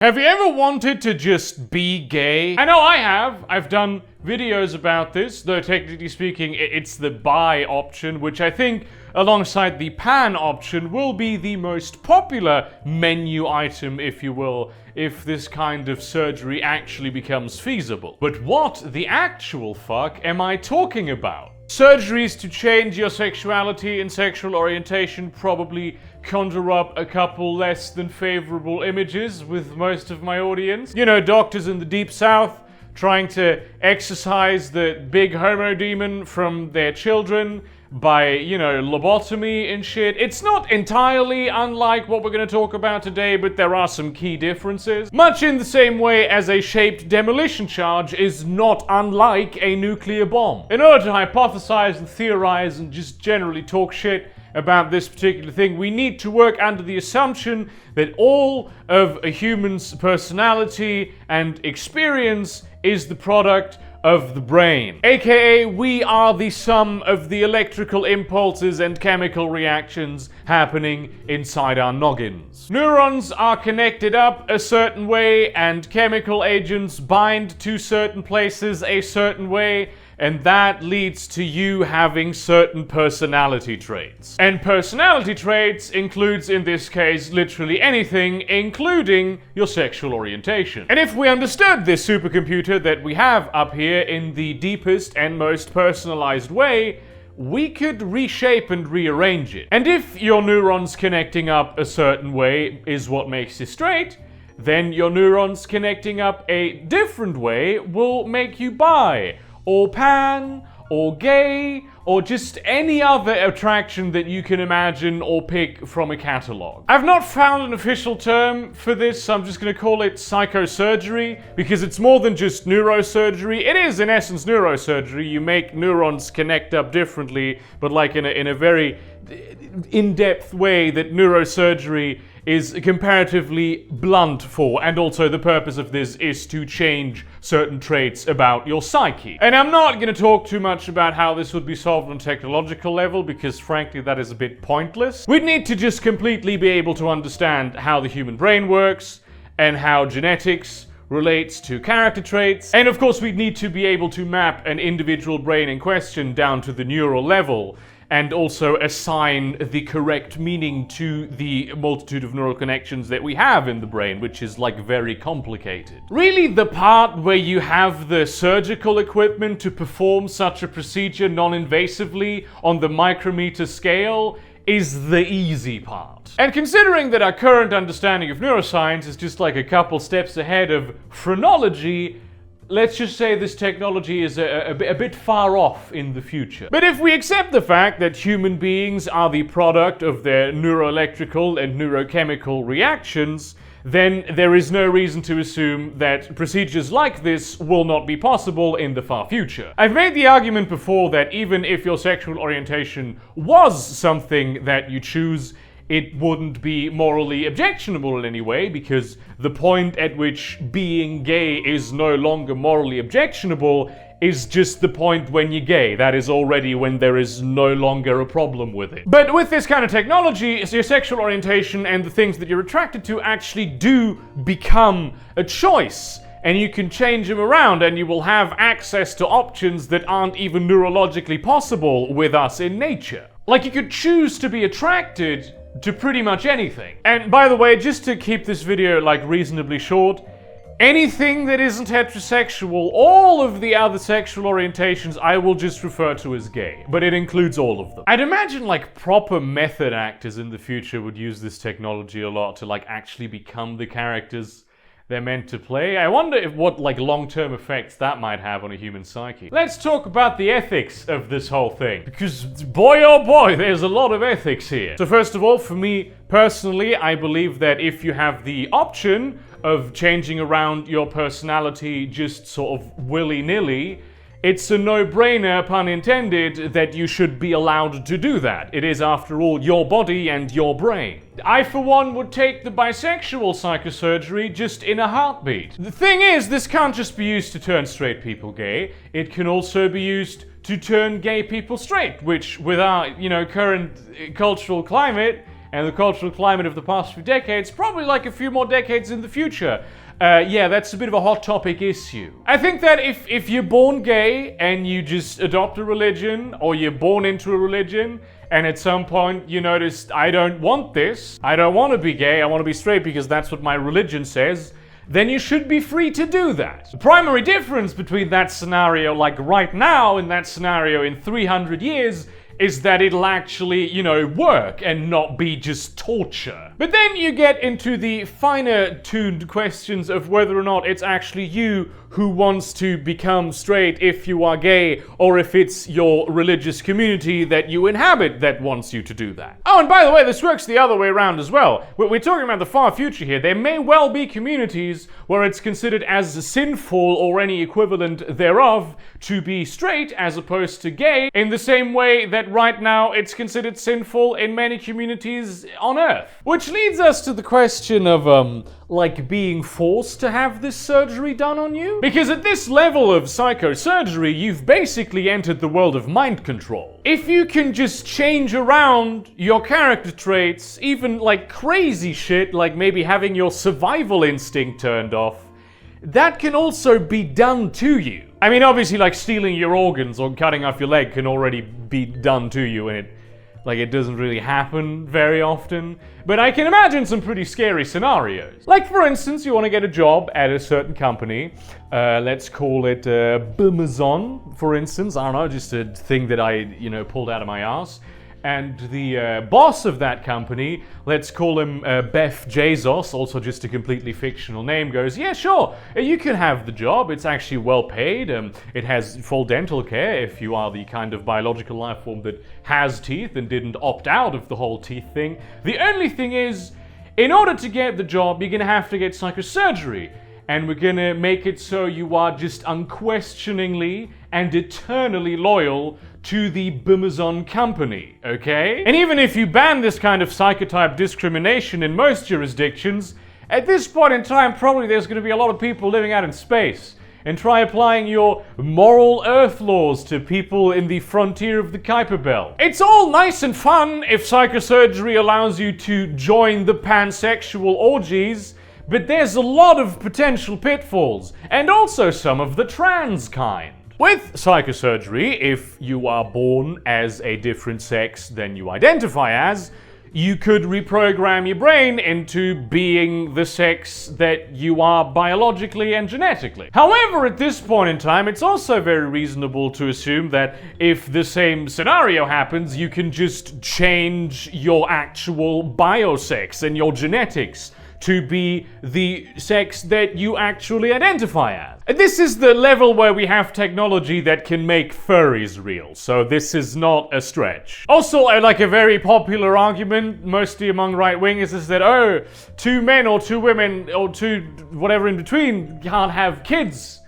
Have you ever wanted to just be gay? I know I have. I've done videos about this, though technically speaking, it's the bi option, which I think, alongside the pan option, will be the most popular menu item, if you will, if this kind of surgery actually becomes feasible. But what the actual fuck am I talking about? Surgeries to change your sexuality and sexual orientation probably conjure up a couple less than favorable images with most of my audience. You know, doctors in the deep south trying to exorcise the big homo demon from their children by, you know, lobotomy and shit. It's not entirely unlike what we're going to talk about today, but there are some key differences. Much in the same way as a shaped demolition charge is not unlike a nuclear bomb. In order to hypothesize and theorize and just generally talk shit about this particular thing, we need to work under the assumption that all of a human's personality and experience is the product of the brain. AKA, we are the sum of the electrical impulses and chemical reactions happening inside our noggins. Neurons are connected up a certain way, and chemical agents bind to certain places a certain way, and that leads to you having certain personality traits. And personality traits includes, in this case, literally anything, including your sexual orientation. And if we understood this supercomputer that we have up here in the deepest and most personalized way, we could reshape and rearrange it. And if your neurons connecting up a certain way is what makes you straight, then your neurons connecting up a different way will make you bi, or pan, or gay, or just any other attraction that you can imagine or pick from a catalog. I've not found an official term for this, so I'm just going to call it psychosurgery, because it's more than just neurosurgery. It is, in essence, neurosurgery. You make neurons connect up differently, but like in a very in-depth way that neurosurgery is comparatively blunt for, and also the purpose of this is to change certain traits about your psyche. And I'm not going to talk too much about how this would be solved on a technological level, because frankly that is a bit pointless. We'd need to just completely be able to understand how the human brain works, and how genetics relates to character traits, and of course we'd need to be able to map an individual brain in question down to the neural level, and also assign the correct meaning to the multitude of neural connections that we have in the brain, which is like very complicated. Really, the part where you have the surgical equipment to perform such a procedure non-invasively on the micrometer scale is the easy part. And considering that our current understanding of neuroscience is just like a couple steps ahead of phrenology, let's just say this technology is a bit far off in the future. But if we accept the fact that human beings are the product of their neuroelectrical and neurochemical reactions, then there is no reason to assume that procedures like this will not be possible in the far future. I've made the argument before that even if your sexual orientation was something that you choose, it wouldn't be morally objectionable in any way, because the point at which being gay is no longer morally objectionable is just the point when you're gay. That is already when there is no longer a problem with it. But with this kind of technology, your sexual orientation and the things that you're attracted to actually do become a choice. And you can change them around, and you will have access to options that aren't even neurologically possible with us in nature. Like, you could choose to be attracted to pretty much anything. And by the way, just to keep this video like reasonably short, anything that isn't heterosexual, all of the other sexual orientations I will just refer to as gay, but it includes all of them. I'd imagine like proper method actors in the future would use this technology a lot to like actually become the characters they're meant to play. I wonder what like long-term effects that might have on a human psyche. Let's talk about the ethics of this whole thing, because boy oh boy, there's a lot of ethics here. So first of all, for me personally, I believe that if you have the option of changing around your personality just sort of willy-nilly, it's a no-brainer, pun intended, that you should be allowed to do that. It is, after all, your body and your brain. I, for one, would take the bisexual psychosurgery just in a heartbeat. The thing is, this can't just be used to turn straight people gay. It can also be used to turn gay people straight, which, with our, current cultural climate, and the cultural climate of the past few decades, probably like a few more decades in the future. Yeah, that's a bit of a hot topic issue. I think that if you're born gay and you just adopt a religion, or you're born into a religion, and at some point you notice, I don't want this, I don't want to be gay, I want to be straight because that's what my religion says, then you should be free to do that. The primary difference between that scenario, like right now, and that scenario in 300 years, is that it'll actually, work and not be just torture. But then you get into the finer tuned questions of whether or not it's actually you who wants to become straight if you are gay, or if it's your religious community that you inhabit that wants you to do that. Oh, and by the way, this works the other way around as well. We're talking about the far future here. There may well be communities where it's considered as sinful, or any equivalent thereof, to be straight as opposed to gay, in the same way that right now it's considered sinful in many communities on Earth. Which leads us to the question of, being forced to have this surgery done on you? Because at this level of psychosurgery, you've basically entered the world of mind control. If you can just change around your character traits, even like crazy shit, like maybe having your survival instinct turned off, that can also be done to you. I mean, obviously, like stealing your organs or cutting off your leg can already be done to you, and it doesn't really happen very often. But I can imagine some pretty scary scenarios. Like, for instance, you want to get a job at a certain company. Let's call it Amazon, for instance. I don't know, just a thing that I, pulled out of my ass. And the boss of that company, let's call him Beth Jesus, also just a completely fictional name, goes, yeah, sure, you can have the job. It's actually well paid. It has full dental care if you are the kind of biological life form that has teeth and didn't opt out of the whole teeth thing. The only thing is, in order to get the job, you're going to have to get psychosurgery. And we're gonna make it so you are just unquestioningly and eternally loyal to the Amazon company, okay? And even if you ban this kind of psychotype discrimination in most jurisdictions, at this point in time, probably there's gonna be a lot of people living out in space. And try applying your moral earth laws to people in the frontier of the Kuiper Belt. It's all nice and fun if psychosurgery allows you to join the pansexual orgies, but there's a lot of potential pitfalls, and also some of the trans kind. With psychosurgery, if you are born as a different sex than you identify as, you could reprogram your brain into being the sex that you are biologically and genetically. However, at this point in time, it's also very reasonable to assume that if the same scenario happens, you can just change your actual biosex and your genetics to be the sex that you actually identify as. And this is the level where we have technology that can make furries real, so this is not a stretch. Also, like a very popular argument, mostly among right-wingers, is that, two men or two women or two whatever in between can't have kids.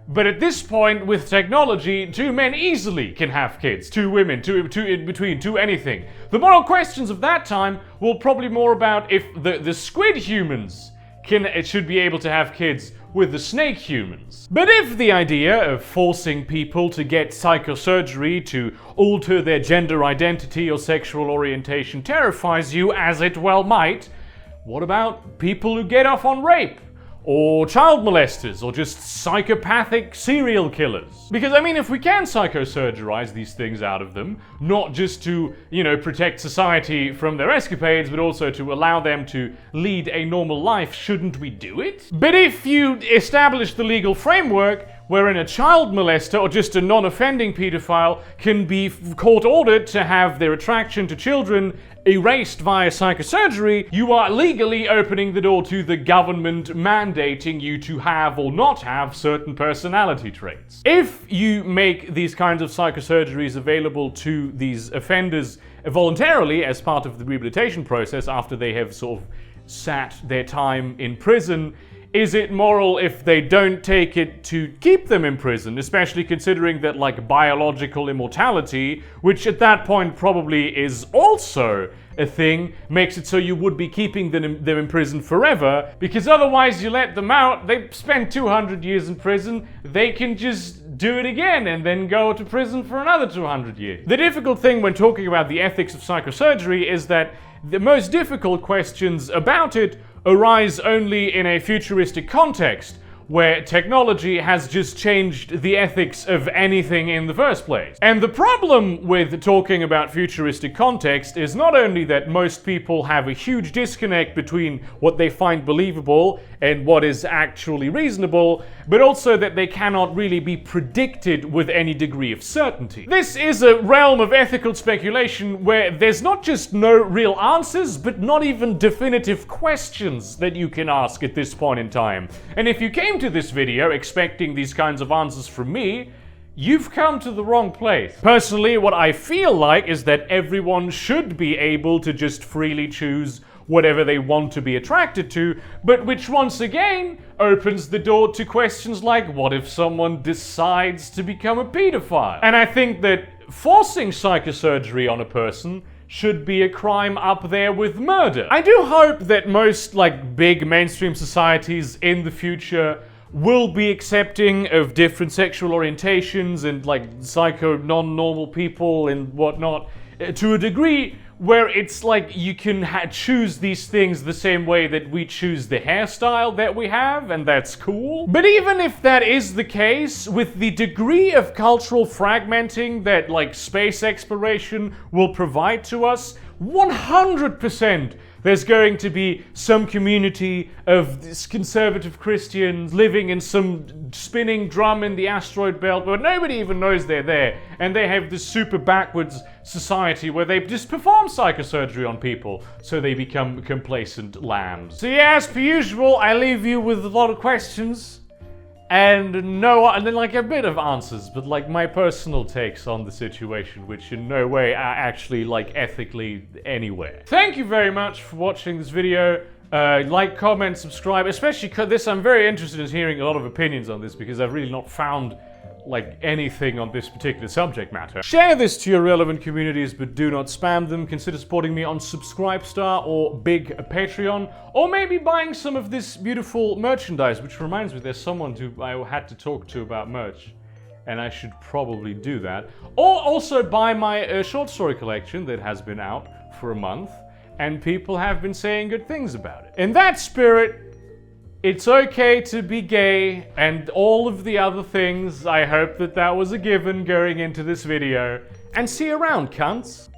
But at this point, with technology, two men easily can have kids. Two women, two in between, two anything. The moral questions of that time will probably more about if the squid humans should be able to have kids with the snake humans. But if the idea of forcing people to get psychosurgery to alter their gender identity or sexual orientation terrifies you, as it well might, what about people who get off on rape? Or child molesters, or just psychopathic serial killers. Because, I mean, if we can psychosurgerize these things out of them, not just to, protect society from their escapades, but also to allow them to lead a normal life, shouldn't we do it? But if you establish the legal framework wherein a child molester or just a non-offending pedophile can be court-ordered to have their attraction to children erased via psychosurgery, you are legally opening the door to the government mandating you to have or not have certain personality traits. If you make these kinds of psychosurgeries available to these offenders voluntarily as part of the rehabilitation process after they have sort of sat their time in prison, is it moral if they don't take it to keep them in prison, especially considering that, biological immortality, which at that point probably is also a thing, makes it so you would be keeping them in prison forever, because otherwise you let them out, they spend 200 years in prison, they can just do it again and then go to prison for another 200 years. The difficult thing when talking about the ethics of psychosurgery is that The most difficult questions about it arise only in a futuristic context, where technology has just changed the ethics of anything in the first place. And the problem with talking about futuristic context is not only that most people have a huge disconnect between what they find believable and what is actually reasonable, but also that they cannot really be predicted with any degree of certainty. This is a realm of ethical speculation where there's not just no real answers, but not even definitive questions that you can ask at this point in time. And if you came to this video expecting these kinds of answers from me, you've come to the wrong place. Personally, what I feel like is that everyone should be able to just freely choose whatever they want to be attracted to, but which once again opens the door to questions like, what if someone decides to become a pedophile? And I think that forcing psychosurgery on a person should be a crime up there with murder. I do hope that most big mainstream societies in the future will be accepting of different sexual orientations and psycho non-normal people and whatnot to a degree where it's you can choose these things the same way that we choose the hairstyle that we have, and that's cool. But even if that is the case, with the degree of cultural fragmenting that space exploration will provide to us, 100% there's going to be some community of conservative Christians living in some spinning drum in the asteroid belt where nobody even knows they're there, and they have this super backwards society where they just perform psychosurgery on people so they become complacent lambs. So yeah, as per usual, I leave you with a lot of questions and then a bit of answers, but my personal takes on the situation, which in no way are actually ethically anywhere. Thank you very much for watching this video. Like, comment, subscribe, especially because this, I'm very interested in hearing a lot of opinions on this because I've really not found anything on this particular subject matter. Share this to your relevant communities, but do not spam them. Consider supporting me on Subscribestar or Big Patreon, or maybe buying some of this beautiful merchandise, which reminds me there's someone who I had to talk to about merch, and I should probably do that. Or also buy my short story collection that has been out for a month, and people have been saying good things about it. In that spirit, it's okay to be gay, and all of the other things. I hope that that was a given going into this video. And see you around, cunts!